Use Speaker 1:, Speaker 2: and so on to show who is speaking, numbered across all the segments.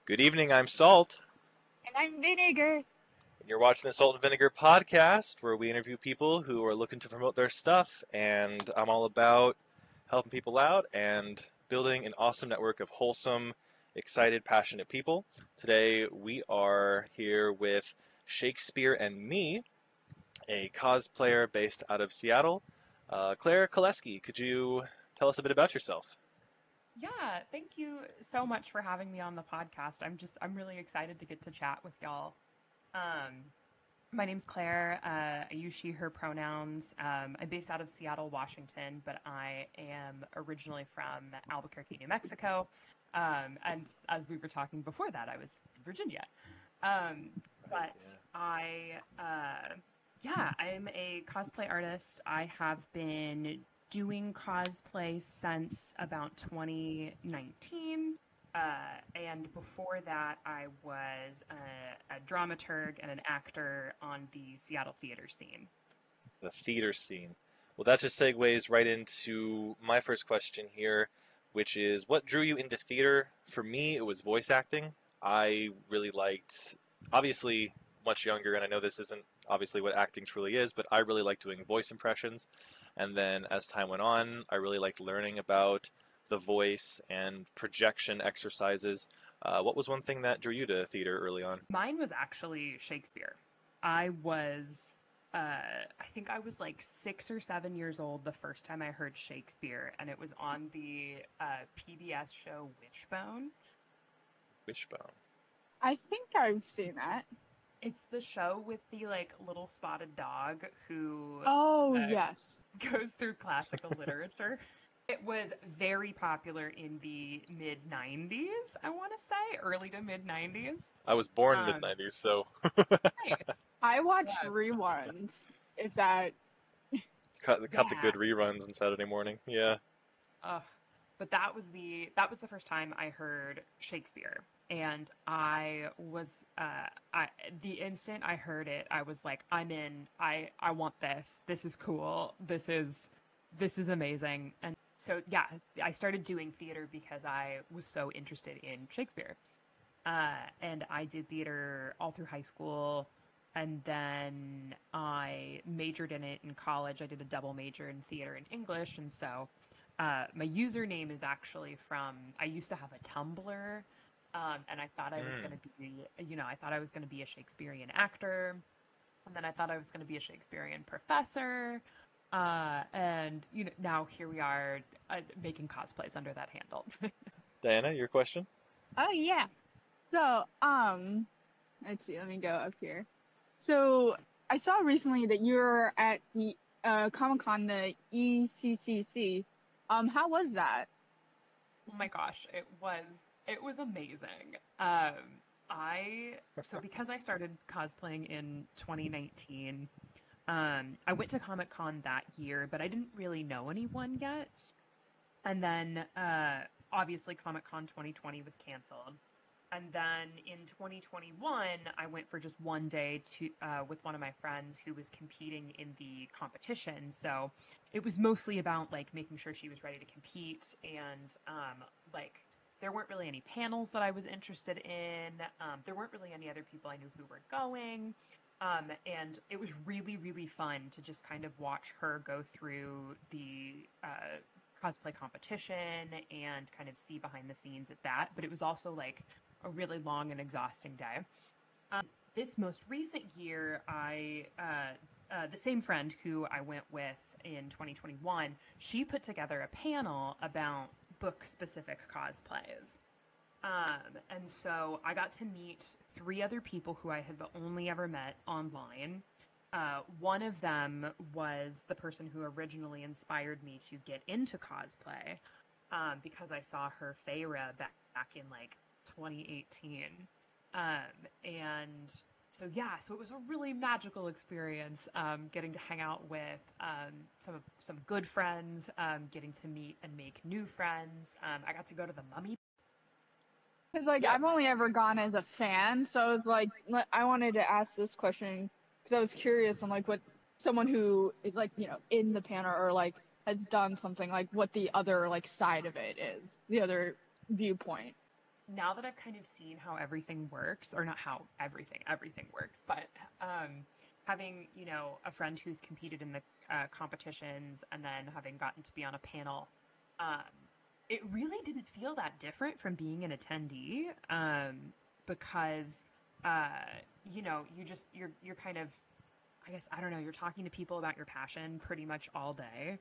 Speaker 1: Good evening, I'm Salt,
Speaker 2: And I'm Vinegar.
Speaker 1: and you're watching the Salt and Vinegar podcast where we interview people who are looking to promote their stuff, and I'm all about helping people out and building an awesome network of wholesome, excited, passionate people. Today we are here with Shakespeare and me, a cosplayer based out of Seattle. Claire Koleske, could you tell us a bit about yourself?
Speaker 3: Yeah, thank you so much for having me on the podcast. I'm really excited to get to chat with y'all. Um, my name's Claire. I use she, her pronouns. I'm based out of Seattle, Washington, but I am originally from Albuquerque, New Mexico. And as we were talking before that, I was in Virginia. Um,
Speaker 1: Right,
Speaker 3: but yeah, I'm a cosplay artist. I have been doing cosplay since about 2019. And before that, I was a dramaturg and an actor on the Seattle theater scene.
Speaker 1: the theater scene. Well, that just segues right into my first question here, which is what drew you into theater? For me, it was voice acting. I really liked, obviously, much younger, and I know this isn't obviously what acting truly is, but I really liked doing voice impressions. And then as time went on, I really liked learning about the voice and projection exercises. What was one thing that drew you to theater early on?
Speaker 3: Mine was actually Shakespeare. I was, I think I was like 6 or 7 years old the first time I heard Shakespeare, and it was on the PBS show Wishbone.
Speaker 1: Wishbone.
Speaker 2: I think I've seen that.
Speaker 3: It's the show with the like little spotted dog who
Speaker 2: Oh,
Speaker 3: uh,
Speaker 2: yes.
Speaker 3: goes through classical literature. It was very popular in the mid 90s, I want to say, early to mid 90s.
Speaker 1: I was born mid
Speaker 3: Um,
Speaker 1: 90s, so
Speaker 3: nice.
Speaker 2: I watch
Speaker 3: Yeah.
Speaker 2: reruns, if that.
Speaker 1: cut the
Speaker 3: Yeah.
Speaker 1: good reruns on Saturday morning. Yeah.
Speaker 3: Ugh. But that was the first time I heard Shakespeare, and I was I the instant I heard it, I was like, I'm in. I want this. This is cool. This is amazing. And so yeah, I started doing theater because I was so interested in Shakespeare. And I did theater all through high school, and then I majored in it in college. I did a double major in theater and English, and so my username is actually from. I used to have a Tumblr, and I thought I was
Speaker 1: Mm.
Speaker 3: going to be, I thought I was going to be a Shakespearean actor, and then I thought I was going to be a Shakespearean professor. And now here we are making cosplays under that handle.
Speaker 1: Diana, your question?
Speaker 2: Oh, yeah. So, let's see, let me go up here. So, I saw recently that you're at the Comic Con, the ECCC. How was that?
Speaker 3: Oh my gosh, it was amazing. I so because I started cosplaying in 2019, I went to Comic Con that year, but I didn't really know anyone yet. And then obviously Comic Con 2020 was canceled. And then in 2021, I went for just one day to with one of my friends who was competing in the competition. So it was mostly about like making sure she was ready to compete, and like there weren't really any panels that I was interested in. There weren't really any other people I knew who were going. And it was really, really fun to just kind of watch her go through the cosplay competition and kind of see behind the scenes at that. But it was also like a really long and exhausting day. This most recent year, the same friend who I went with in 2021, she put together a panel about book specific cosplays. And so I got to meet three other people who I had only ever met online. One of them was the person who originally inspired me to get into cosplay, because I saw her Feyre back in like 2018. And so it was a really magical experience, getting to hang out with some good friends, getting to meet and make new friends. I got to go to the Mummy.
Speaker 2: Because, like,
Speaker 1: Yeah.
Speaker 2: I've only ever gone as a fan, so I was like, I wanted to ask this question because I was curious on, like, what someone who is, like, in the panel or, like, has done something, like, what the other, like, side of it is, the other viewpoint.
Speaker 3: now that I've kind of seen how everything works, or not how everything works, but having, you know, a friend who's competed in the competitions and then having gotten to be on a panel, um, it really didn't feel that different from being an attendee, because, uh, you know, you're kind of, I guess, I don't know, you're talking to people about your passion pretty much all day,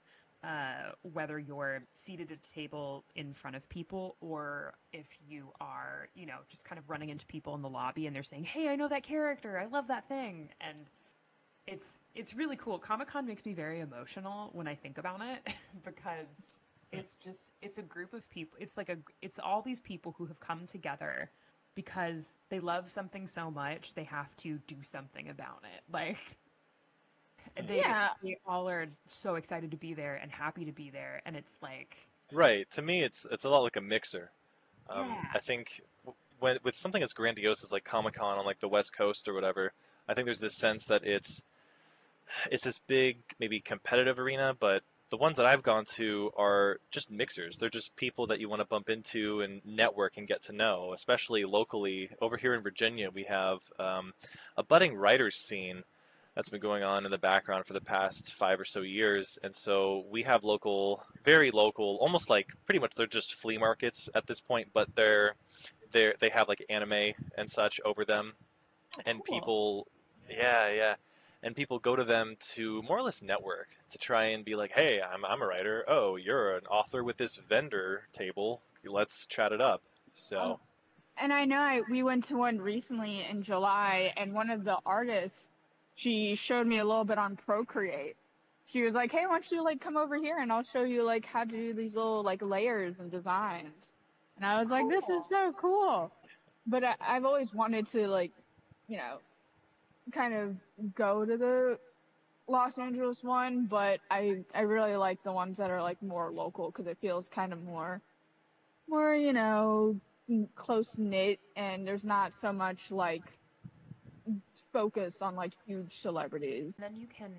Speaker 3: whether you're seated at a table in front of people or if you are, you know, just kind of running into people in the lobby and they're saying, hey, I know that character, I love that thing. And it's really cool. Comic-Con makes me very emotional when I think about it because it's a group of people. It's all these people who have come together because they love something so much they have to do something about it. Like
Speaker 2: Yeah.
Speaker 3: they all are so excited to be there and happy to be there, and it's like,
Speaker 1: Right. To me, it's a lot like a mixer.
Speaker 3: yeah,
Speaker 1: I think when with something as grandiose as like Comic Con on like the West Coast or whatever, I think there's this sense that it's this big maybe competitive arena, but the ones that I've gone to are just mixers. They're just people that you want to bump into and network and get to know. Especially locally, over here in Virginia, we have a budding writers scene that's been going on in the background for the past 5 or so years. And so we have local, very local, almost like pretty much they're just flea markets at this point, but they have like anime and such over them, and
Speaker 3: cool.
Speaker 1: people, yeah, yeah, and people go to them to more or less network to try and be like, hey, I'm a writer. Oh, you're an author with this vendor table. Let's chat it up. So,
Speaker 2: And I know we went to one recently in July, and one of the artists, she showed me a little bit on Procreate. She was like, "Hey, why don't you like come over here and I'll show you like how to do these little like layers and designs." And I was like, "This is
Speaker 3: Cool.
Speaker 2: so cool." But I've always wanted to like, you know, kind of go to the Los Angeles one, but I really like the ones that are like more local because it feels kind of more, you know, close knit, and there's not so much like focus on like huge celebrities.
Speaker 3: Then you can,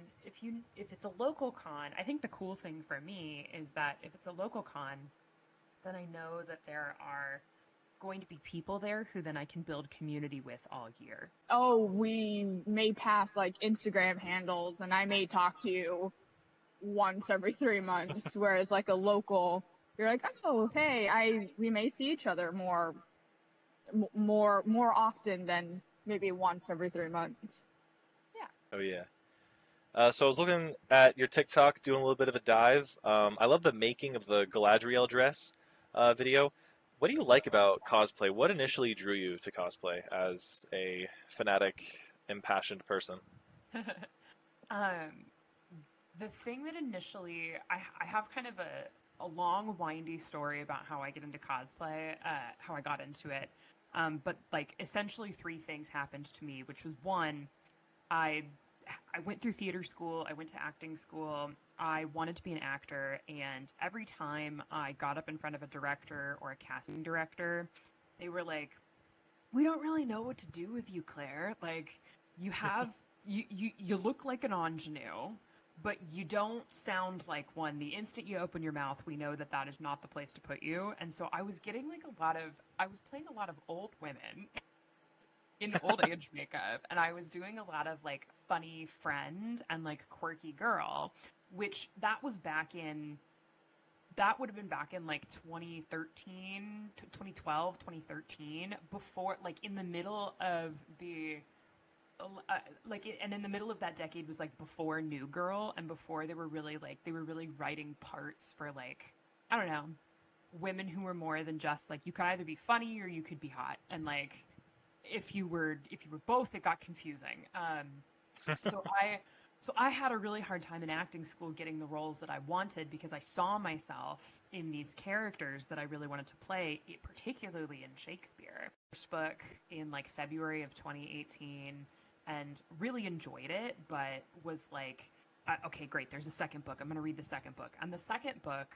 Speaker 3: if it's a local con, I think the cool thing for me is that if it's a local con, then I know that there are going to be people there who then I can build community with all year.
Speaker 2: Oh, we may pass like Instagram handles, and I may talk to you once every 3 months, whereas like a local, you're like, oh, hey, we may see each other more often than maybe once every 3 months.
Speaker 3: Yeah.
Speaker 1: oh yeah. So I was looking at your TikTok, doing a little bit of a dive. I love the making of the Galadriel dress video. What do you like about cosplay? What initially drew you to cosplay as a fanatic, impassioned person?
Speaker 3: um, the thing that initially, I have kind of a long, windy story about how I get into cosplay, how I got into it. But like essentially three things happened to me, which was one, I I went through theater school, I went to acting school. I wanted to be an actor, and every time I got up in front of a director or a casting director, they were like, "We don't really know what to do with you, Claire. Like, you have you look like an ingenue, but you don't sound like one. The instant you open your mouth, we know that that is not the place to put you." And so I was getting like I was playing a lot of old women in old age makeup, and I was doing a lot of like funny friend and like quirky girl, which that would have been back in like 2013, 2012, 2013, before, like in the middle of the and in the middle of that decade was like before New Girl, and before they were really writing parts for like, I don't know, women who were more than just like, you could either be funny or you could be hot, and like if you were both, it got confusing. So I had a really hard time in acting school getting the roles that I wanted because I saw myself in these characters that I really wanted to play, particularly in Shakespeare. First book in like February of 2018, and really enjoyed it, but was like, okay, great, there's a second book. I'm going to read the second book. And the second book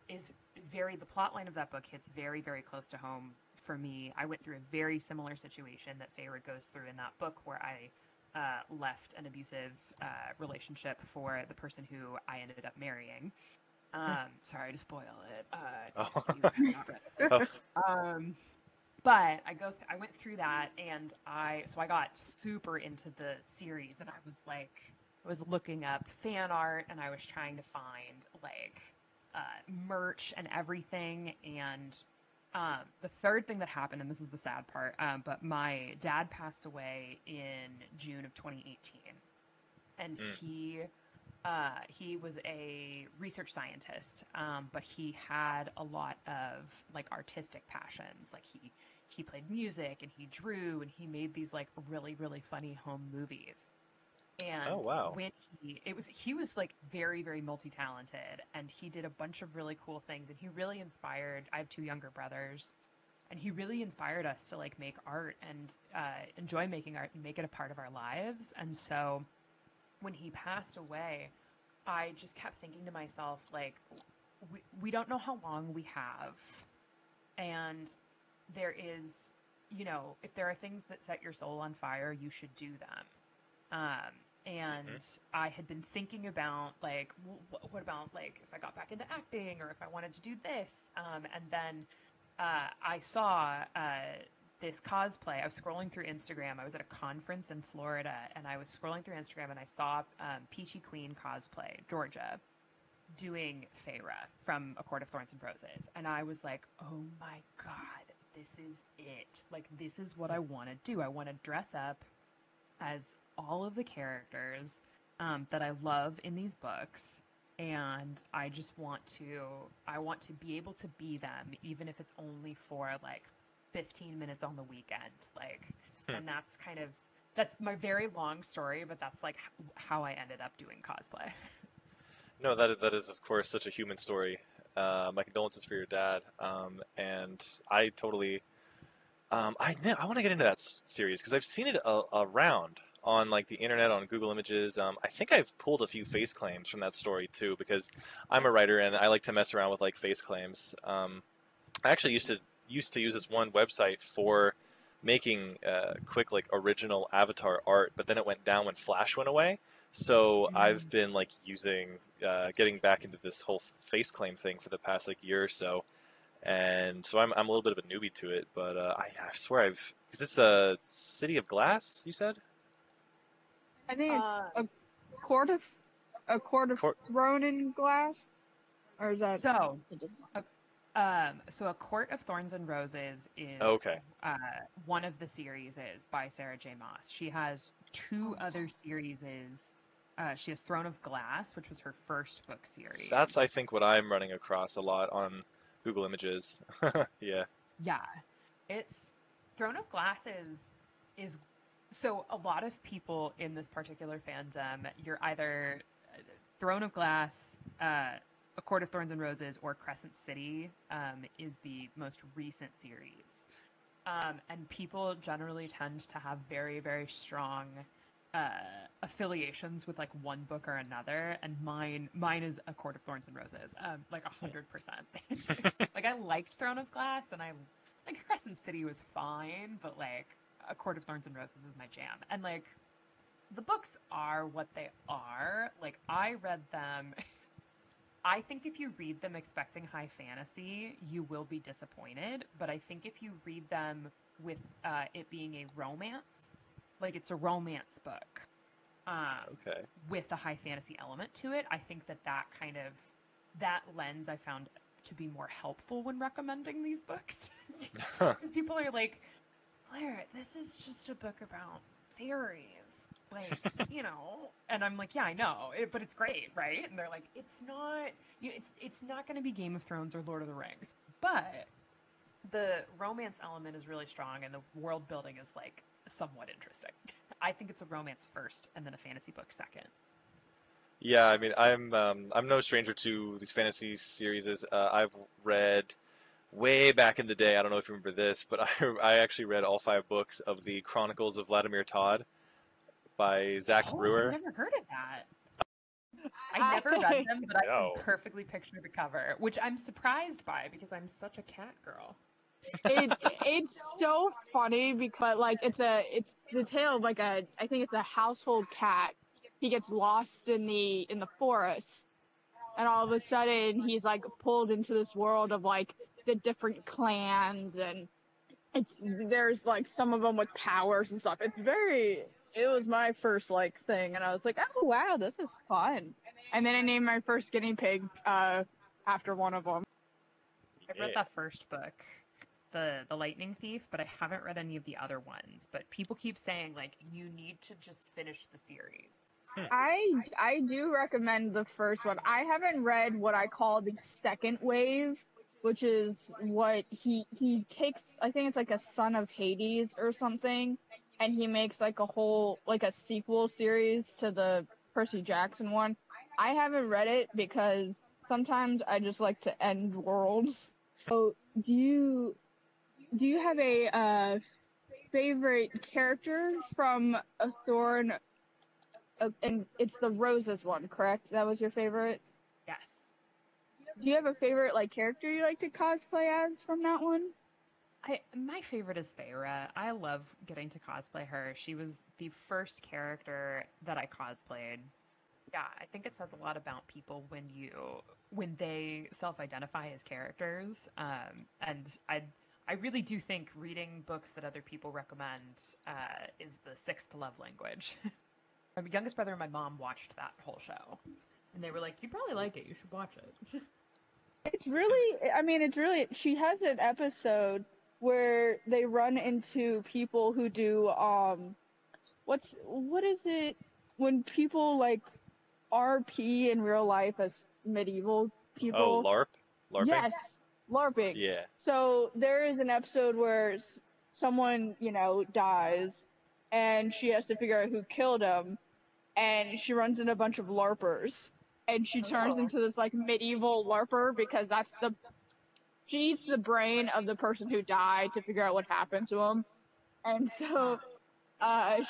Speaker 3: is the plot line of that book hits very, very close to home for me. I went through a very similar situation that Feyre goes through in that book, where I left an abusive relationship for the person who I ended up marrying. Sorry to spoil it.
Speaker 1: Oh.
Speaker 3: If you have not read it.
Speaker 1: Oh,
Speaker 3: Um, But I went through that, and I got super into the series, and I was looking up fan art, and I was trying to find like merch and everything. And the third thing that happened, and this is the sad part, but my dad passed away in June of 2018, and he was a research scientist, but he had a lot of like artistic passions. Like he played music and he drew and he made these like really, really funny home movies. And
Speaker 1: Oh, wow.
Speaker 3: when he was like very, very multi-talented, and he did a bunch of really cool things, and he really inspired. I have two younger brothers, and he really inspired us to like make art and enjoy making art and make it a part of our lives. And so when he passed away, I just kept thinking to myself, like, we don't know how long we have. And there is, you know, if there are things that set your soul on fire, you should do them. And I had been thinking about, like, what about, like, if I got back into acting, or if I wanted to do this. And then I saw this cosplay. I was scrolling through Instagram. I was at a conference in Florida, and I was scrolling through Instagram, and I saw Peachy Queen cosplay, Georgia, doing Feyre from A Court of Thorns and Roses. And I was like, oh my God, this is it. Like, this is what I want to do. I want to dress up as all of the characters that I love in these books. And I just want to be able to be them, even if it's only for like 15 minutes on the weekend. Like, and that's my very long story, but that's like how I ended up doing cosplay.
Speaker 1: No, that is of course such a human story. My condolences for your dad. And I totally, I want to get into that series because I've seen it around on like the internet, on Google Images. I think I've pulled a few face claims from that story too, because I'm a writer and I like to mess around with like face claims. I actually used to use this one website for making quick like original avatar art, but then it went down when Flash went away. So I've been like getting back into this whole face claim thing for the past like year or so, and so I'm a little bit of a newbie to it. But I swear is this a City of Glass? You said?
Speaker 2: I think it's a court of throne and glass, or is that
Speaker 3: so? So A Court of Thorns and Roses is one of the series is by Sarah J. Maas. She has two other series. She has Throne of Glass, which was her first book series.
Speaker 1: That's, I think, what I'm running across a lot on Google Images. Yeah.
Speaker 3: Yeah. It's Throne of Glass is so a lot of people in this particular fandom, you're either Throne of Glass, A Court of Thorns and Roses, or Crescent City is the most recent series. And people generally tend to have very, very strong affiliations with like one book or another, and mine is A Court of Thorns and Roses, like 100%. Like, I liked Throne of Glass, and I like Crescent City was fine, but like A Court of Thorns and Roses is my jam. And like the books are what they are. Like, I read them. I think if you read them expecting high fantasy, you will be disappointed. But I think if you read them with it being a romance, like it's a romance book, with a high fantasy element to it, I think that lens I found to be more helpful when recommending these books. Because people are like, Claire, this is just a book about fairies. Like, you know, and I'm like, yeah, I know, but it's great, right? And they're like, it's not, you know, it's not going to be Game of Thrones or Lord of the Rings, but the romance element is really strong, and the world building is like somewhat interesting. I think it's a romance first, and then a fantasy book second.
Speaker 1: Yeah, I mean, I'm no stranger to these fantasy series. I've read way back in the day. I don't know if you remember this, but I actually read all 5 books of the Chronicles of Vladimir Todd by Zach Brewer.
Speaker 3: I've never heard of that. I never read them, but I can perfectly picture the cover, which I'm surprised by because I'm such a cat girl.
Speaker 2: It's so funny because like it's the tale of like I think it's a household cat. He gets lost in the forest, and all of a sudden he's like pulled into this world of like the different clans, and there's like some of them with powers and stuff. It was my first like thing, and I was like, oh wow, this is fun. And then I named my first guinea pig after one of them.
Speaker 3: I've read that first book, the Lightning Thief, but I haven't read any of the other ones. But people keep saying like you need to just finish the series.
Speaker 2: I do recommend the first one. I haven't read what I call the second wave, which is what he takes. I think it's like a Son of Hades or something, and he makes like a whole like a sequel series to the Percy Jackson one. I haven't read it because sometimes I just like to end worlds. So do you have a favorite character from a Thorn? And it's the roses one, correct? That was your favorite?
Speaker 3: Yes.
Speaker 2: Do you have a favorite like character you like to cosplay as from that one?
Speaker 3: My favorite is Feyre. I love getting to cosplay her. She was the first character that I cosplayed. Yeah, I think it says a lot about people when they self-identify as characters. And I really do think reading books that other people recommend is the sixth love language. My youngest brother and my mom watched that whole show, and they were like, "You probably like it. You should watch it."
Speaker 2: It's really, she has an episode where they run into people who do, what is it, when people, like, RP in real life as medieval
Speaker 1: Oh,
Speaker 2: people?
Speaker 1: LARPing?
Speaker 2: Yes, LARPing.
Speaker 1: Yeah.
Speaker 2: So there is an episode where someone, dies, and she has to figure out who killed him, and she runs into a bunch of LARPers, and she turns into this like medieval LARPer because she eats the brain of the person who died to figure out what happened to him, and so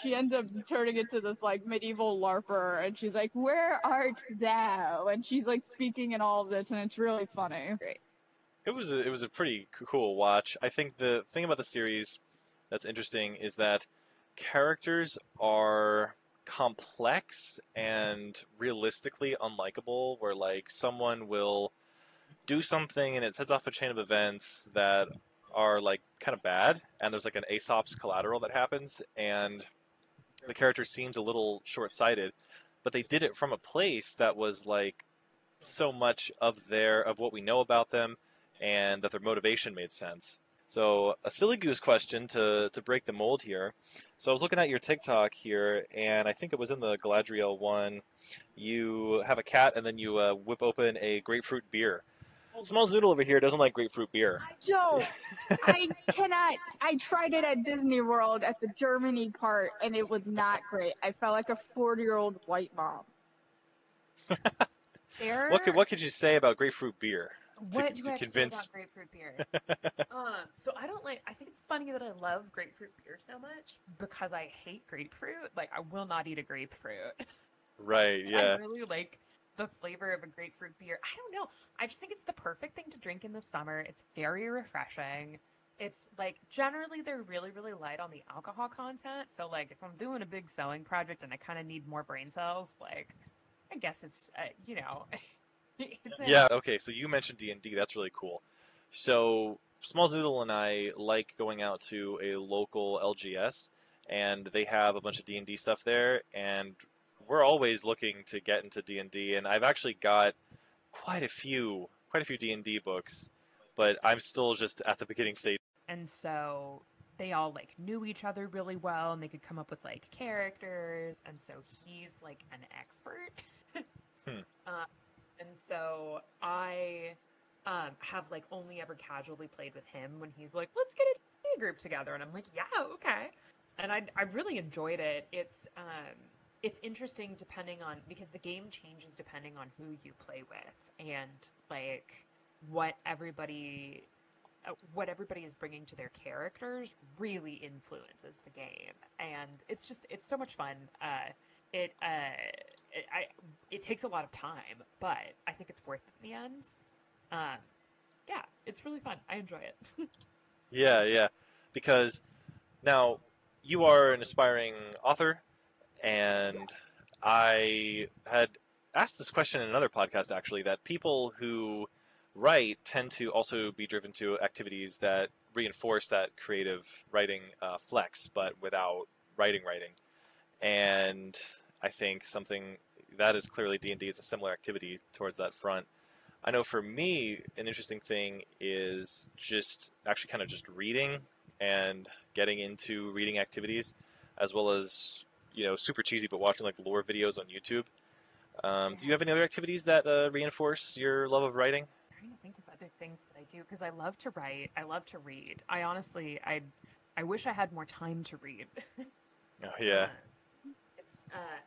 Speaker 2: she ends up turning into this like medieval LARPer, and she's like, "Where art thou?" And she's like speaking in all of this, and it's really funny. Great.
Speaker 1: It was a pretty cool watch. I think the thing about the series that's interesting is that characters are complex and realistically unlikable, where like someone will do something and it sets off a chain of events that are like kind of bad, and there's like an Aesop's collateral that happens, and the character seems a little short-sighted, but they did it from a place that was like so much of what we know about them, and that their motivation made sense. So a silly goose question to break the mold here. So I was looking at your TikTok here, and I think it was in the Galadriel one. You have a cat, and then you whip open a grapefruit beer. SmolsNoodle over here doesn't like grapefruit beer.
Speaker 2: Joe, I cannot. I tried it at Disney World at the Germany part, and it was not great. I felt like a 40-year-old white mom.
Speaker 1: What could you say about grapefruit beer?
Speaker 3: What do I have to say about grapefruit beer? So I don't like. I think it's funny that I love grapefruit beer so much because I hate grapefruit. Like I will not eat a grapefruit.
Speaker 1: Right. Yeah.
Speaker 3: I really like the flavor of a grapefruit beer. I don't know. I just think it's the perfect thing to drink in the summer. It's very refreshing. It's like generally they're really, really light on the alcohol content. So like if I'm doing a big sewing project and I kind of need more brain cells, like I guess it's
Speaker 1: Yeah. Okay. So you mentioned D&D. That's really cool. So SmolsNoodle and I like going out to a local LGS, and they have a bunch of D&D stuff there, and we're always looking to get into D&D, and I've actually got quite a few D&D books, but I'm still just at the beginning stage.
Speaker 3: And so they all like knew each other really well, and they could come up with like characters, and so he's like an expert. And so I have like only ever casually played with him when he's like, let's get a D&D group together, and I'm like, yeah, okay. And I really enjoyed it. It's interesting depending on, because the game changes depending on who you play with, and like what everybody is bringing to their characters really influences the game, and it's so much fun. It takes a lot of time, but I think it's worth it in the end. Yeah, it's really fun. I enjoy it.
Speaker 1: Yeah, because now you are an aspiring author, and I had asked this question in another podcast actually, that people who write tend to also be driven to activities that reinforce that creative writing flex, but without writing. And I think something that is clearly D&D is a similar activity towards that front. I know for me, an interesting thing is just actually kind of just reading and getting into reading activities, as well as super cheesy, but watching like lore videos on YouTube. Do you have any other activities that reinforce your love of writing?
Speaker 3: I'm trying to think of other things that I do because I love to write. I love to read. I wish I had more time to read.
Speaker 1: Oh yeah,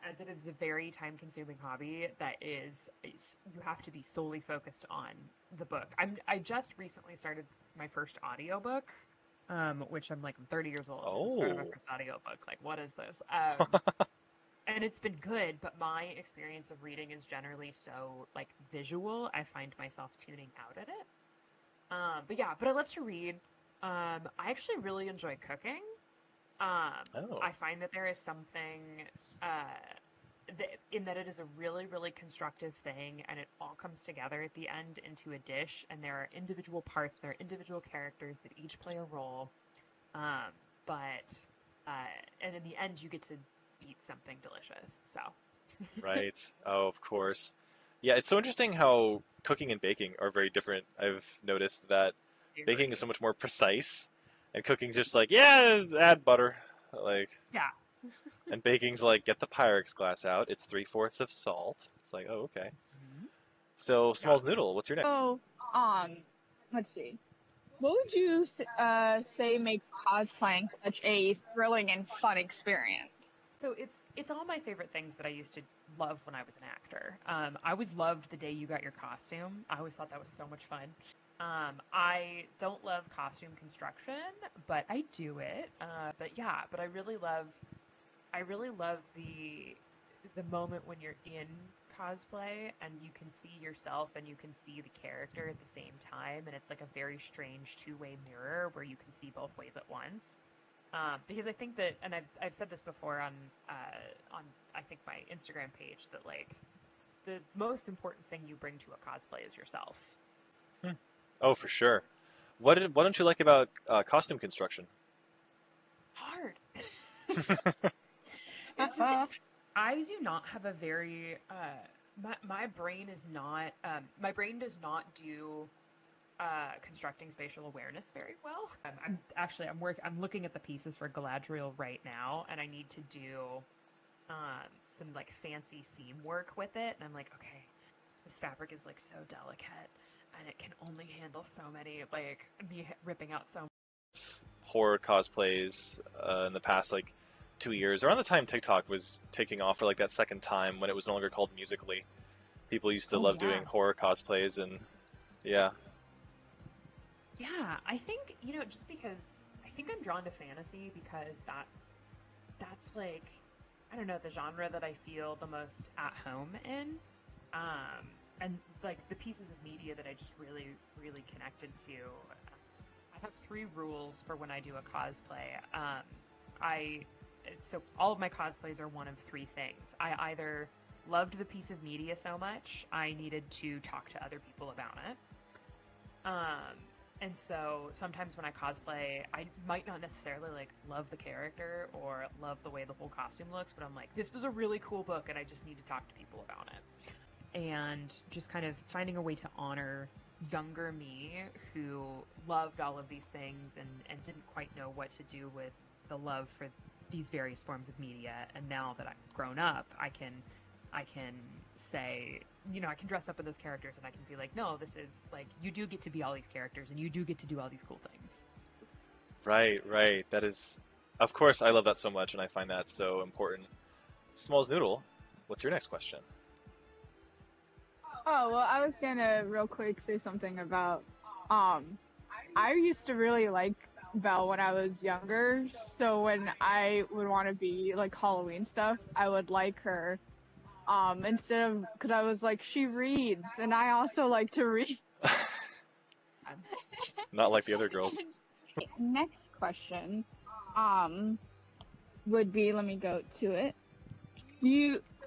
Speaker 3: As it is a very time-consuming hobby that you have to be solely focused on the book. I just recently started my first audiobook, which I'm 30 years old. I started my first audiobook. Like, what is this? And it's been good, but my experience of reading is generally so visual. I find myself tuning out at it. But I love to read. I actually really enjoy cooking. I find that there is something in that it is a really, really constructive thing, and it all comes together at the end into a dish, and there are individual parts, there are individual characters that each play a role, and in the end you get to eat something delicious, so.
Speaker 1: right. Oh, of course. Yeah, it's so interesting how cooking and baking are very different. I've noticed that baking is so much more precise, and cooking's just add butter,
Speaker 3: Yeah.
Speaker 1: and baking's get the Pyrex glass out. It's 3/4 of salt. It's oh, okay.
Speaker 3: Mm-hmm.
Speaker 1: So, SmolsNoodle, what's your next?
Speaker 2: So, let's see. What would you say makes cosplaying such a thrilling and fun experience?
Speaker 3: So it's all my favorite things that I used to love when I was an actor. I always loved the day you got your costume. I always thought that was so much fun. I don't love costume construction, but I do it. But I really love the moment when you're in cosplay and you can see yourself and you can see the character at the same time, and it's like a very strange two-way mirror where you can see both ways at once. Because I think that, and I've said this before on I think my Instagram page, that the most important thing you bring to a cosplay is yourself.
Speaker 1: Oh, for sure. What don't you like about costume construction?
Speaker 3: Hard. It's just I do not have a very my brain is not my brain does not do constructing spatial awareness very well. I'm looking at the pieces for Galadriel right now, and I need to do some fancy seam work with it, and I'm okay, this fabric is so delicate, and it can only handle so many me ripping out so
Speaker 1: horror cosplays in the past 2 years, around the time TikTok was taking off for that second time when it was no longer called Musical.ly. People used to love doing horror cosplays, and yeah.
Speaker 3: Yeah, I think, just because I think I'm drawn to fantasy because that's I don't know, the genre that I feel the most at home in. And the pieces of media that I just really, really connected to. I have 3 rules for when I do a cosplay. So all of my cosplays are one of 3 things. I either loved the piece of media so much, I needed to talk to other people about it. And so sometimes when I cosplay, I might not necessarily love the character or love the way the whole costume looks, but I'm this was a really cool book and I just need to talk to people about it. And just kind of finding a way to honor younger me who loved all of these things and didn't quite know what to do with the love for these various forms of media. And now that I've grown up, I can say, I can dress up in those characters and I can be no, this is you do get to be all these characters and you do get to do all these cool things.
Speaker 1: Right. That is, of course, I love that so much, and I find that so important. SmolsNoodle, what's your next question?
Speaker 2: Oh, well, I was gonna real quick say something about, I used to really like Belle when I was younger, so when I would want to be Halloween stuff, I would like her. Instead of, because I was she reads, and I also like to read.
Speaker 1: Not like the other girls.
Speaker 2: Next question, would be, let me go to it.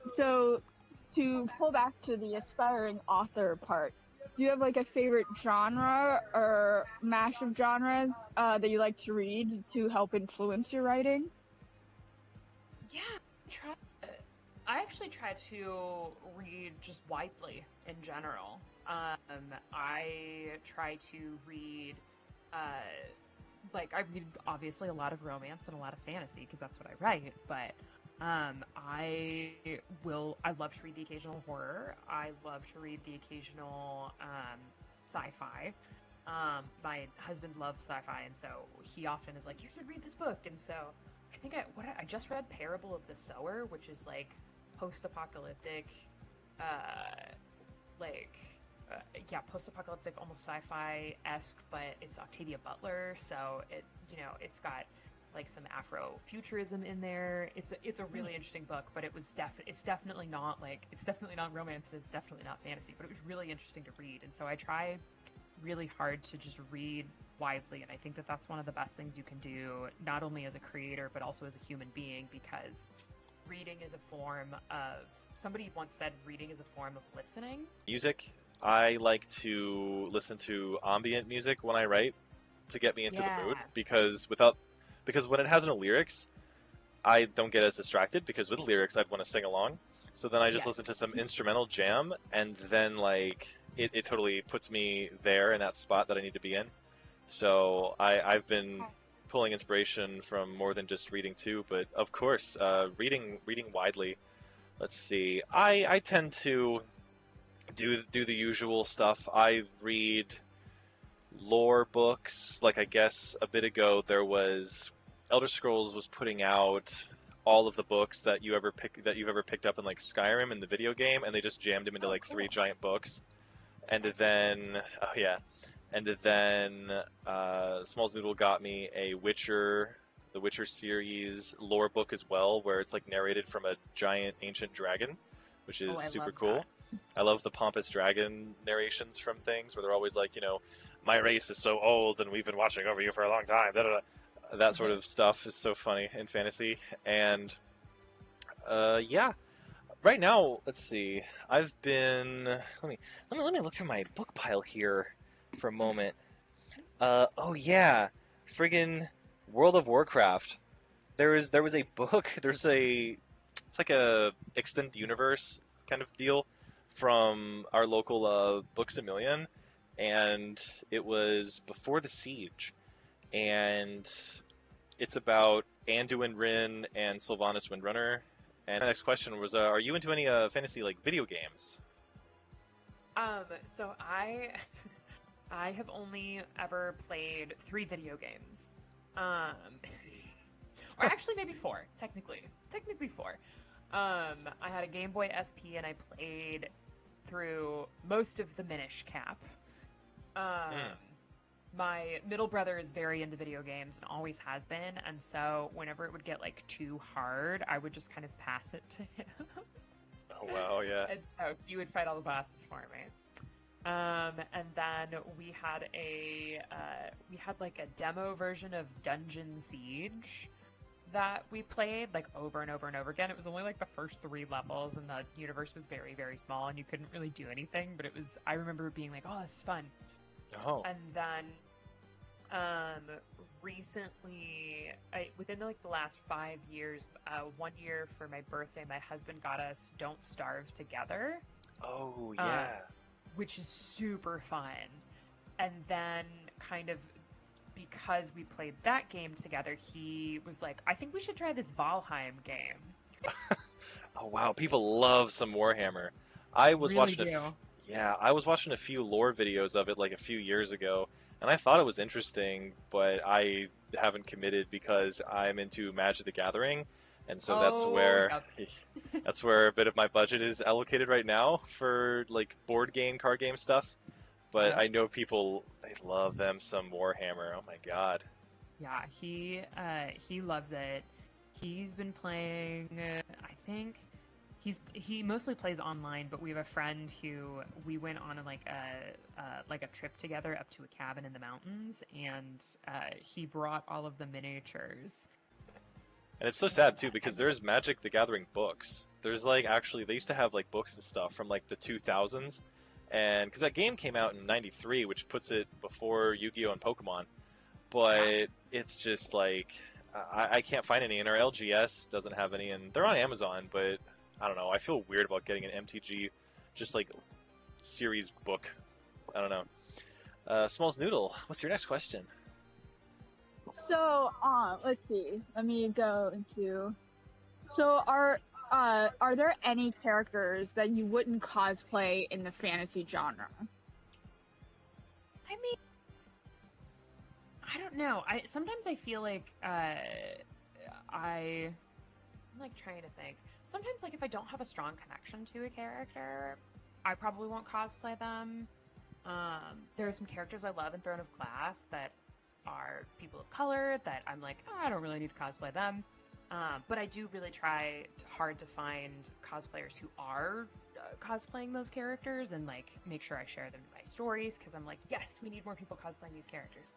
Speaker 2: So, to pull back to the aspiring author part, do you have like a favorite genre or mash of genres that you like to read to help influence your writing?
Speaker 3: Yeah, try. I actually try to read just widely in general. I try to read, uh, like I read obviously a lot of romance and a lot of fantasy because that's what I write. But I love to read the occasional horror. I love to read the occasional sci-fi. My husband loves sci-fi, and so he often is like, "You should read this book." And so I just read Parable of the Sower, which is like post-apocalyptic, uh, like post-apocalyptic, almost sci-fi-esque, but it's Octavia Butler, so it's got like some Afrofuturism in there. It's a really interesting book, but it's definitely not romance, it's definitely not fantasy, but it was really interesting to read, and so I try really hard to just read widely, and I think that that's one of the best things you can do, not only as a creator but also as a human being, because reading is a form of, somebody once said reading is a form of listening.
Speaker 1: Music. I like to listen to ambient music when I write to get me into the mood, because when it has no lyrics, I don't get as distracted, because with lyrics I'd want to sing along. So then I just listen to some instrumental jam, and then like it totally puts me there in that spot that I need to be in. So I've been pulling inspiration from more than just reading too, but of course, reading widely. Let's see. I tend to do the usual stuff. I read lore books. Like, I guess a bit ago there was Elder Scrolls was putting out all of the books that you've ever picked up in like Skyrim in the video game, and they just jammed them into like three giant books. And then SmolsNoodle got me the Witcher series lore book as well, where it's like narrated from a giant ancient dragon, which is super cool. I love the pompous dragon narrations from things where they're always like, my race is so old and we've been watching over you for a long time. Da, da, da. That sort of stuff is so funny in fantasy. And yeah. Right now, let's see. I've been let me look through my book pile here for a moment. Oh yeah, friggin' World of Warcraft. There was a book. It's like a extended universe kind of deal from our local Books A Million, and it was Before the Siege, and it's about Anduin Wrynn and Sylvanas Windrunner. And the next question was, are you into any fantasy like video games?
Speaker 3: So I I have only ever played 3 video games. Or actually maybe 4, technically 4. I had a Game Boy SP and I played through most of the Minish Cap. My middle brother is very into video games and always has been, and so whenever it would get like too hard, I would just kind of pass it to him.
Speaker 1: Oh wow, yeah.
Speaker 3: And so he would fight all the bosses for me. And then we had like a demo version of Dungeon Siege that we played like over and over and over again. It was only like the first 3 levels, and the universe was very, very small, and you couldn't really do anything. But I remember it being like, oh, this is fun.
Speaker 1: Oh.
Speaker 3: And then, recently, within like the last 5 years, 1 year for my birthday, my husband got us Don't Starve Together.
Speaker 1: Oh yeah.
Speaker 3: Which is super fun. And then, kind of, because we played that game together, he was like, I think we should try this Valheim game.
Speaker 1: Oh wow, people love some Warhammer. I was
Speaker 3: really
Speaker 1: watching I was watching a few lore videos of it like a few years ago, and I thought it was interesting, but I haven't committed because I'm into Magic the Gathering, and so that's where a bit of my budget is allocated right now for like board game, card game stuff. But I know people, they love them some Warhammer. Oh my god.
Speaker 3: Yeah, he loves it. He's been playing, I think he mostly plays online, but we have a friend who we went on like a trip together up to a cabin in the mountains, and he brought all of the miniatures.
Speaker 1: And it's so sad too, because there's Magic the Gathering books. There's like, actually, they used to have like books and stuff from like the 2000s, and because that game came out in '93, which puts it before Yu-Gi-Oh and Pokemon, but it's just like I can't find any, and our LGS doesn't have any, and they're on Amazon, but I don't know. I feel weird about getting an MTG, just like series book. I don't know. SmolsNoodle, what's your next question?
Speaker 2: So, let's see. Let me go into. So, are there any characters that you wouldn't cosplay in the fantasy genre?
Speaker 3: I mean, I don't know. Sometimes I feel like I'm like trying to think. Sometimes, like if I don't have a strong connection to a character, I probably won't cosplay them. There are some characters I love in Throne of Glass that are people of color that I'm like, oh, I don't really need to cosplay them. But I do really try hard to find cosplayers who are cosplaying those characters and like make sure I share them in my stories because I'm like, yes, we need more people cosplaying these characters.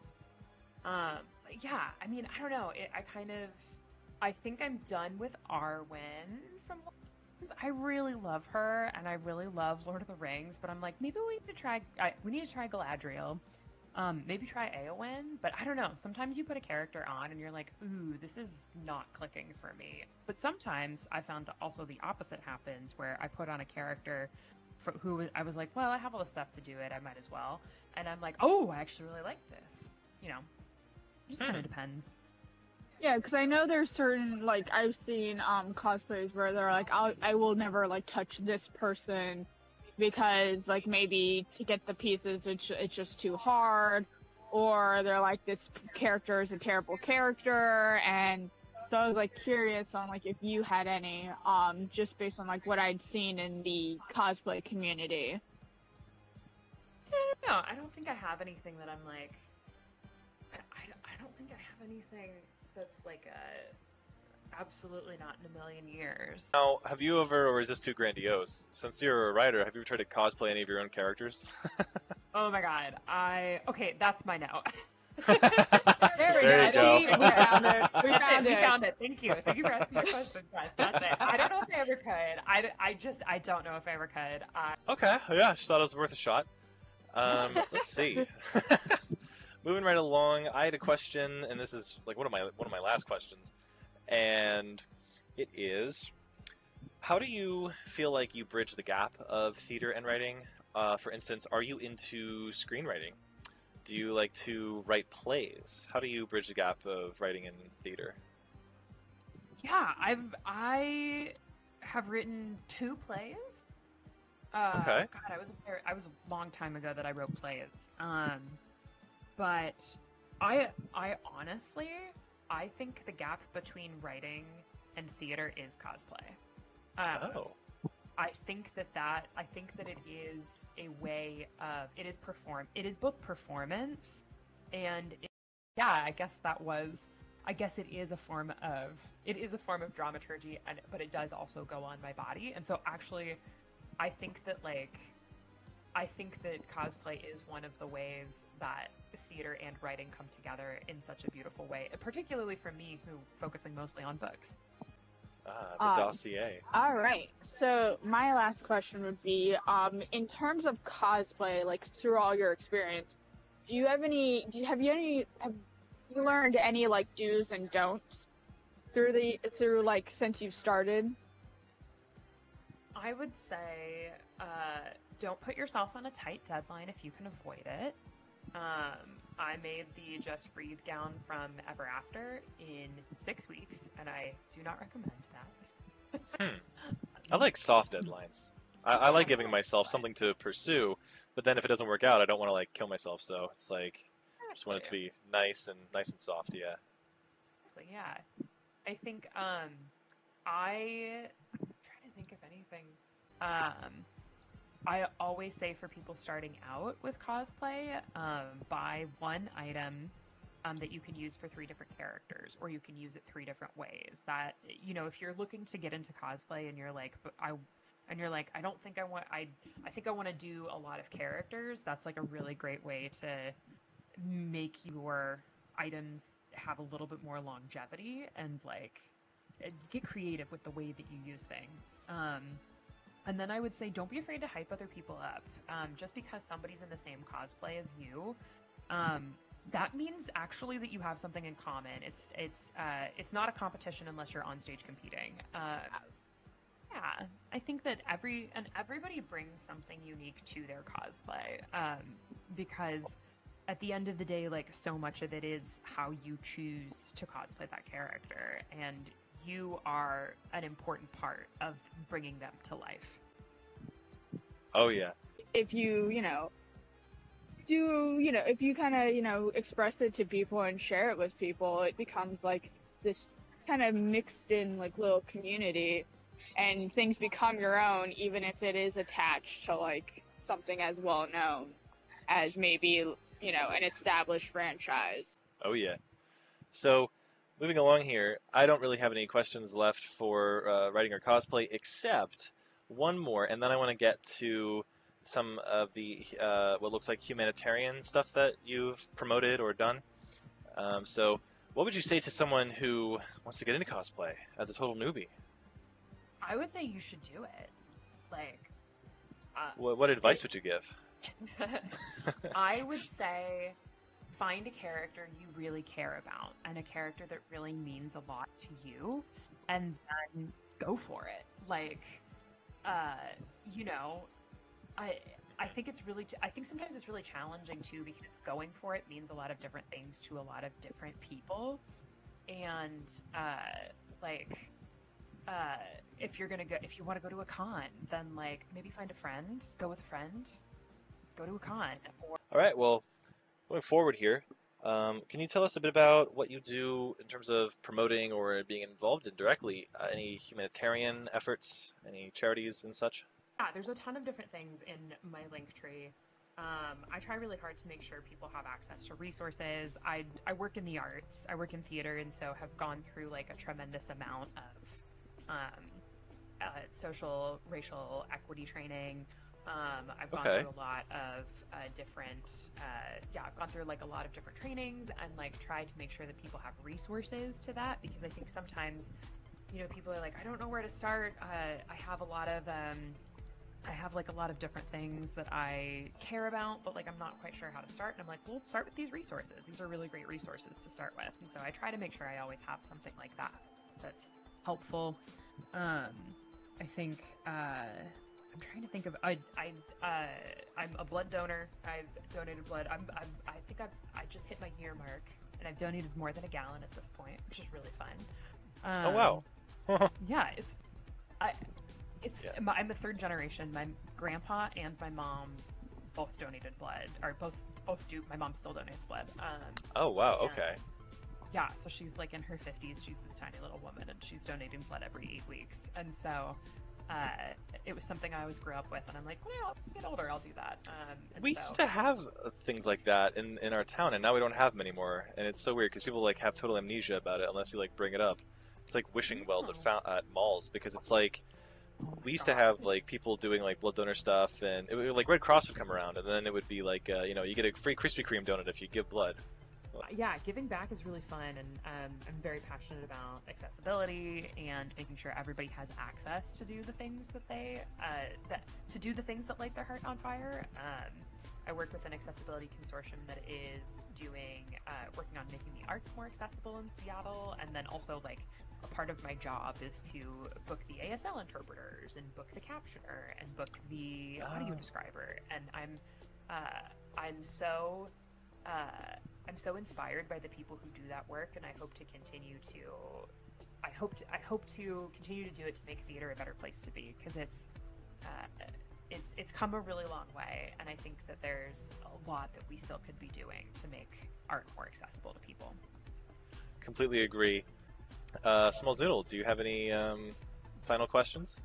Speaker 3: But yeah, I mean, I don't know. I think I'm done with Arwen from. I really love her, and I really love Lord of the Rings. But I'm like, maybe we need to try. We need to try Galadriel. Maybe try Eowyn, but I don't know. Sometimes you put a character on and you're like, ooh, this is not clicking for me. But sometimes I found also the opposite happens where I put on a character who I was like, well, I have all the stuff to do it. I might as well. And I'm like, oh, I actually really like this. You know, it just kind of depends.
Speaker 2: Yeah, because I know there's certain, like, I've seen cosplays where they're like, I will never, like, touch this person because, like, maybe to get the pieces, it's just too hard, or they're like, this character is a terrible character, and so I was, like, curious on, like, if you had any, just based on, like, what I'd seen in the cosplay community.
Speaker 3: No, I don't think I have anything that I'm like, I don't think I have anything that's like absolutely not in a million years.
Speaker 1: Now, have you ever, or is this too grandiose? Since you're a writer, have you ever tried to cosplay any of your own characters?
Speaker 3: Oh my god, okay, that's my no.
Speaker 2: There we
Speaker 1: There you
Speaker 2: go.
Speaker 1: go.
Speaker 2: See, we found it. We found
Speaker 3: We
Speaker 2: it.
Speaker 3: found it. Thank you for asking that question, guys. That's it. I don't know if I ever could. I don't know if I ever could.
Speaker 1: Okay, yeah, I just thought it was worth a shot. Let's see. Moving right along, I had a question, and this is like one of my last questions, and it is, how do you feel like you bridge the gap of theater and writing? For instance, are you into screenwriting? Do you like to write plays? How do you bridge the gap of writing and theater?
Speaker 3: Yeah, I have written 2 plays.
Speaker 1: Okay.
Speaker 3: God, I was a long time ago that I wrote plays. But I honestly, I think the gap between writing and theater is cosplay. I think that it is a way of it is both performance and I guess it is a form of dramaturgy, but it does also go on my body. And so actually I think that cosplay is one of the ways that theater and writing come together in such a beautiful way, particularly for me, who focusing mostly on books.
Speaker 1: The dossier.
Speaker 2: All right. So my last question would be, in terms of cosplay, like through all your experience, have you learned any like do's and don'ts through like since you've started?
Speaker 3: I would say, don't put yourself on a tight deadline if you can avoid it. I made the Just Breathe gown from Ever After in 6 weeks, and I do not recommend that.
Speaker 1: I like soft deadlines. I like giving myself something to pursue, but then if it doesn't work out, I don't want to like kill myself. So it's like, I just want it to be nice and soft. Yeah.
Speaker 3: Yeah, I think I'm trying to think of anything. I always say for people starting out with cosplay, buy one item that you can use for 3 different characters, or you can use it 3 different ways. That, you know, if you're looking to get into cosplay and you're like, I think I want to do a lot of characters, that's like a really great way to make your items have a little bit more longevity and like get creative with the way that you use things. And then I would say, don't be afraid to hype other people up. Just because somebody's in the same cosplay as you, that means actually that you have something in common. It's not a competition unless you're on stage competing. Yeah, I think that everybody brings something unique to their cosplay, because at the end of the day, like, so much of it is how you choose to cosplay that character, and you are an important part of bringing them to life.
Speaker 1: Oh yeah.
Speaker 2: If you, if you kind of, express it to people and share it with people, it becomes like this kind of mixed in, like, little community, and things become your own, even if it is attached to, like, something as well known as maybe, an established franchise.
Speaker 1: Oh yeah. So, moving along here, I don't really have any questions left for writing or cosplay, except one more, and then I want to get to some of the what looks like humanitarian stuff that you've promoted or done. So, what would you say to someone who wants to get into cosplay as a total newbie?
Speaker 3: I would say you should do it. Like,
Speaker 1: What advice would you give?
Speaker 3: I would say find a character you really care about and a character that really means a lot to you, and then go for it. Like, I think sometimes it's really challenging too, because going for it means a lot of different things to a lot of different people, and if you want to go to a con, then like maybe find a friend, go with a friend, go to a con.
Speaker 1: All right. Well, going forward here, can you tell us a bit about what you do in terms of promoting or being involved in directly any humanitarian efforts, any charities and such?
Speaker 3: Yeah, there's a ton of different things in my linktree. I try really hard to make sure people have access to resources. I work in the arts, I work in theater, and so have gone through like a tremendous amount of social, racial equity training. I've gone through a lot of different, I've gone through like a lot of different trainings, and like try to make sure that people have resources to that, because I think sometimes, people are like, I don't know where to start. I have a lot of different things that I care about, but like I'm not quite sure how to start. And I'm like, well, start with these resources. These are really great resources to start with. And so I try to make sure I always have something like that that's helpful. I think I'm trying to think of I'm a blood donor. I've donated blood. I just hit my year mark, and I've donated more than a gallon at this point, which is really fun.
Speaker 1: Oh wow.
Speaker 3: Yeah, I'm the third generation. My grandpa and my mom both donated blood, or both do. My mom still donates blood.
Speaker 1: Oh wow. Okay.
Speaker 3: Yeah, so she's like in her 50s. She's this tiny little woman, and she's donating blood every 8 weeks. And so it was something I always grew up with, and I'm like, well, I'll get older, I'll do that.
Speaker 1: We used to have things like that in our town, and now we don't have them anymore. And it's so weird because people like have total amnesia about it unless you like bring it up. It's like wishing wells at malls, because it's like we used to have like people doing like blood donor stuff, and it would, like Red Cross would come around, and then it would be like you get a free Krispy Kreme donut if you give blood.
Speaker 3: Yeah, giving back is really fun, and I'm very passionate about accessibility and making sure everybody has access to do the things that light their heart on fire. I work with an accessibility consortium that is working on making the arts more accessible in Seattle, and then also like a part of my job is to book the ASL interpreters and book the captioner and book the audio describer, and I'm so inspired by the people who do that work, and I hope to continue to do it to make theater a better place to be, because it's come a really long way, and I think that there's a lot that we still could be doing to make art more accessible to people.
Speaker 1: Completely agree. SmolsNoodle, do you have any final questions?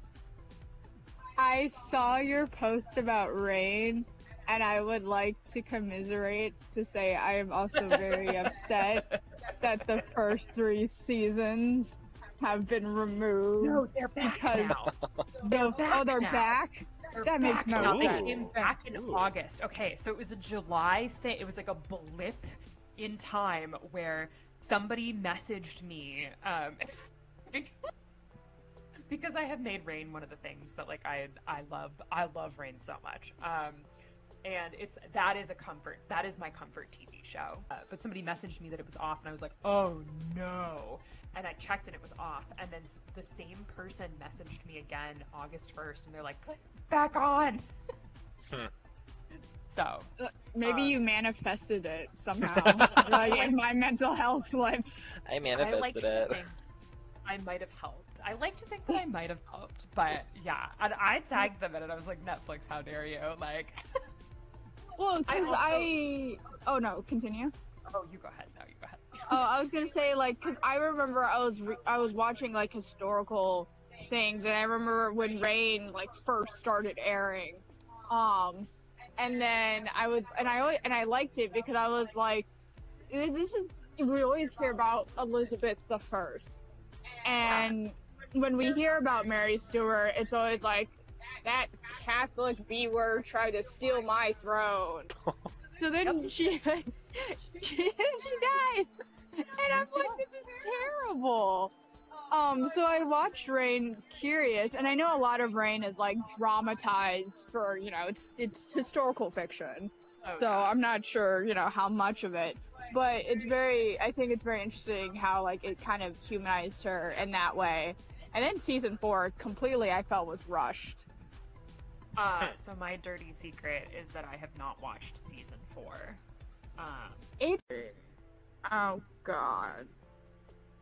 Speaker 2: I saw your post about Rain, and I would like to commiserate to say I am also very upset that the first 3 seasons have been removed.
Speaker 3: No, they're back now.
Speaker 2: They're back? That makes no sense.
Speaker 3: They came back in August. Okay, so it was a July thing. It was like a blip in time where somebody messaged me. because I have made Rain one of the things that like I love Rain so much. And that is my comfort TV show. But somebody messaged me that it was off, and I was like, oh no. And I checked and it was off. And then the same person messaged me again August 1st, and they're like, click back on. So
Speaker 2: maybe you manifested it somehow. Like in my mental health slips.
Speaker 1: I manifested it.
Speaker 3: I might have helped. I like to think that I might have helped, but yeah. And I tagged them in it. I was like, Netflix, how dare you? Like.
Speaker 2: Well, because oh no, continue.
Speaker 3: Oh, you go ahead. No, you go ahead.
Speaker 2: Oh, I was gonna say, like, because I remember I was watching like historical things, and I remember when Rain like first started airing, and then I liked it because I was like, this is, we always hear about Elizabeth the First, and when we hear about Mary Stuart, it's always like, that Catholic B word tried to steal my throne. So then she dies, and I'm like, this is terrible. So I watched Rain curious, and I know a lot of Rain is like dramatized for, you know, it's historical fiction. So I'm not sure, you know, how much of it, but I think it's very interesting how like it kind of humanized her in that way. And then season 4 completely I felt was rushed.
Speaker 3: So my dirty secret is that I have not watched season 4.
Speaker 2: Oh god.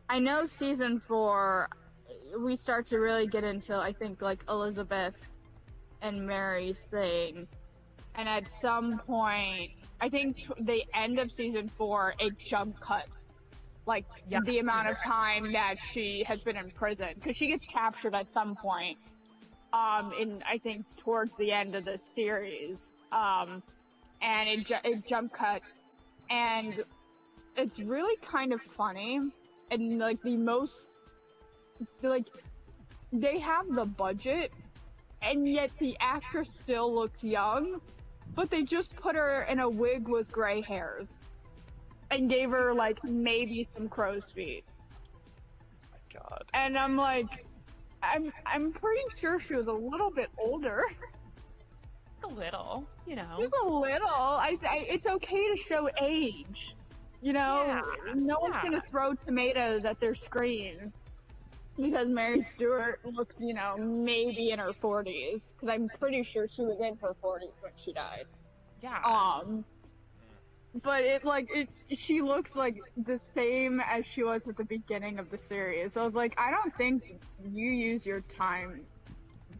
Speaker 2: I know season 4, we start to really get into, I think, like, Elizabeth and Mary's thing. And at some point, I think the end of season 4, it jump cuts. Like, the amount of time that she has been in prison. Because she gets captured at some point. I think, towards the end of the series. And it jump cuts. And it's really kind of funny. And, like, they have the budget, and yet the actress still looks young, but they just put her in a wig with gray hairs. And gave her, like, maybe some crow's feet.
Speaker 1: Oh my god.
Speaker 2: And I'm like, I'm pretty sure she was a little bit older.
Speaker 3: A little, you know.
Speaker 2: Just a little. It's okay to show age. You know, no one's gonna throw tomatoes at their screen because Mary Stuart looks, you know, maybe in her 40s. Because I'm pretty sure she was in her 40s when she died.
Speaker 3: Yeah.
Speaker 2: But she looks like the same as she was at the beginning of the series. So I was like, I don't think you use your time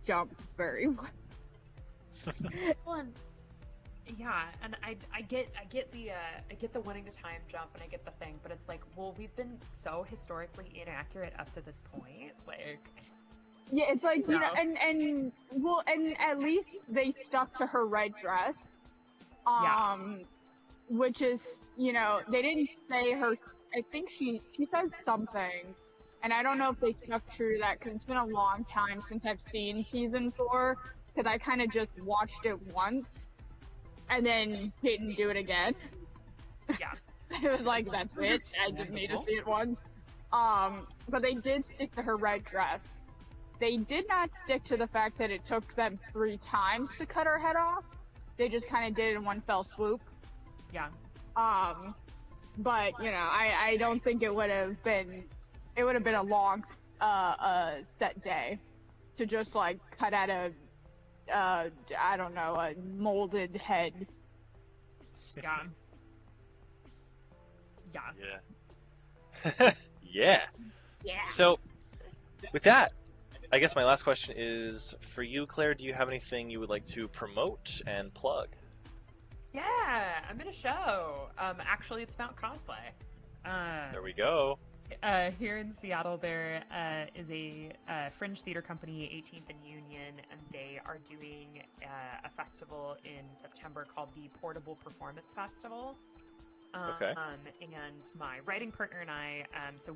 Speaker 2: jump very well.
Speaker 3: Well, yeah, and I get the wanting to time jump, and I get the thing, but it's like, well, we've been so historically inaccurate up to this point, like.
Speaker 2: Yeah, it's like, you know, and at least they stuck to her red dress. Which is, you know, they didn't say her. I think she said something, and I don't know if they stuck true to that because it's been a long time since I've seen season 4. Because I kind of just watched it once. And then didn't do it again.
Speaker 3: Yeah.
Speaker 2: It was like, that's it. I didn't need to see it once. But they did stick to her red dress. They did not stick to the fact that it took them 3 times to cut her head off. They just kind of did it in one fell swoop.
Speaker 3: Yeah.
Speaker 2: But, you know, I don't think it would have been a long, set day to just, like, cut at I don't know, a molded head.
Speaker 3: Yeah.
Speaker 1: Yeah. Yeah.
Speaker 2: Yeah.
Speaker 1: So, with that, I guess my last question is for you, Claire. Do you have anything you would like to promote and plug?
Speaker 3: Yeah, I'm in a show. Actually, it's about cosplay.
Speaker 1: There we go.
Speaker 3: Here in Seattle, there is a fringe theater company, 18th and Union, and they are doing a festival in September called the Portable Performance Festival.
Speaker 1: Okay.
Speaker 3: And my writing partner and I, so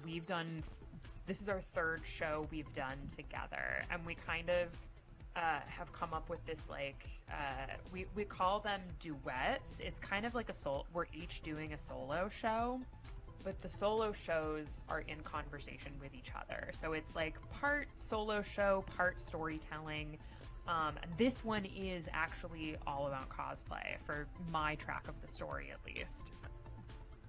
Speaker 3: this is our 3rd show we've done together, and we kind of have come up with this, like, we call them duets. It's kind of like we're each doing a solo show. but the solo shows are in conversation with each other. So it's like part solo show, part storytelling. This one is actually all about cosplay for my track of the story, at least.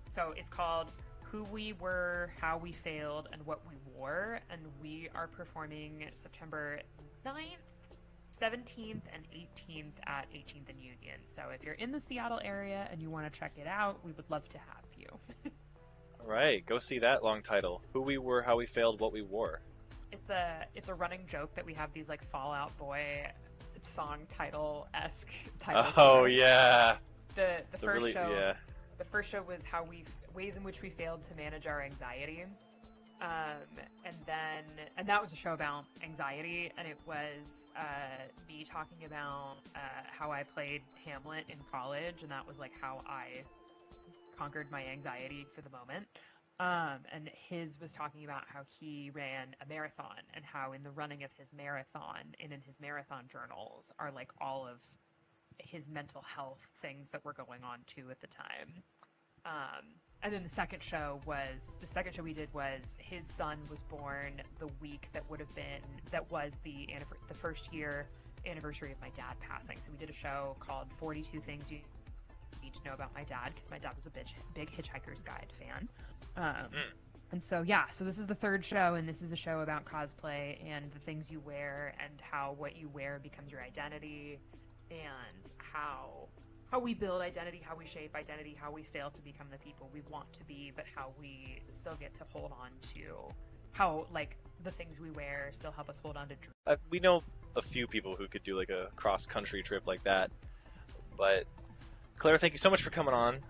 Speaker 3: So it's called Who We Were, How We Failed, and What We Wore, and we are performing September 9th, 17th, and 18th at 18th and Union. So if you're in the Seattle area and you want to check it out, we would love to have you.
Speaker 1: All right, go see that long title. Who We Were, How We Failed, What We Wore.
Speaker 3: It's a running joke that we have these like Fall Out Boy song title-esque titles.
Speaker 1: Oh yeah.
Speaker 3: The first
Speaker 1: really,
Speaker 3: show.
Speaker 1: Yeah.
Speaker 3: The first show was ways in which we failed to manage our anxiety. And that was a show about anxiety, and it was me talking about how I played Hamlet in college, and that was like how I conquered my anxiety for the moment. And his was talking about how he ran a marathon, and how in the running of his marathon and in his marathon journals are like all of his mental health things that were going on too at the time. And then the second show we did was his son was born the week that was the first year anniversary of my dad passing. So we did a show called 42 Things You Need to Know About My Dad, because my dad was a big Hitchhiker's Guide fan. And so so this is the third show, and this is a show about cosplay and the things you wear and how what you wear becomes your identity, and how we build identity, how we shape identity, how we fail to become the people we want to be, but how we still get to hold on to how, like, the things we wear still help us hold on to
Speaker 1: We know a few people who could do like a cross-country trip like that. But Claire, thank you so much for coming on.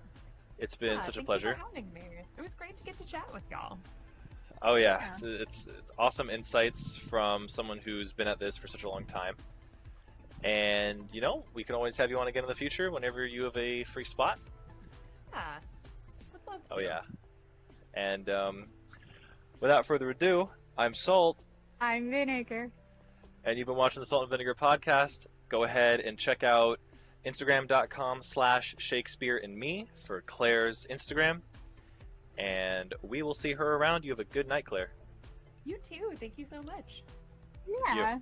Speaker 1: It's been such a pleasure.
Speaker 3: Thank you for having me. It was great to get to chat with y'all.
Speaker 1: Oh yeah. It's awesome insights from someone who's been at this for such a long time. And, we can always have you on again in the future whenever you have a free spot.
Speaker 3: Yeah, would love to.
Speaker 1: Oh, yeah. And without further ado, I'm Salt.
Speaker 2: I'm Vinegar.
Speaker 1: And you've been watching the Salt and Vinegar podcast. Go ahead and check out Instagram.com/ShakespeareandMe for Claire's Instagram. And we will see her around. You have a good night, Claire.
Speaker 3: You too. Thank you so much.
Speaker 2: Yeah.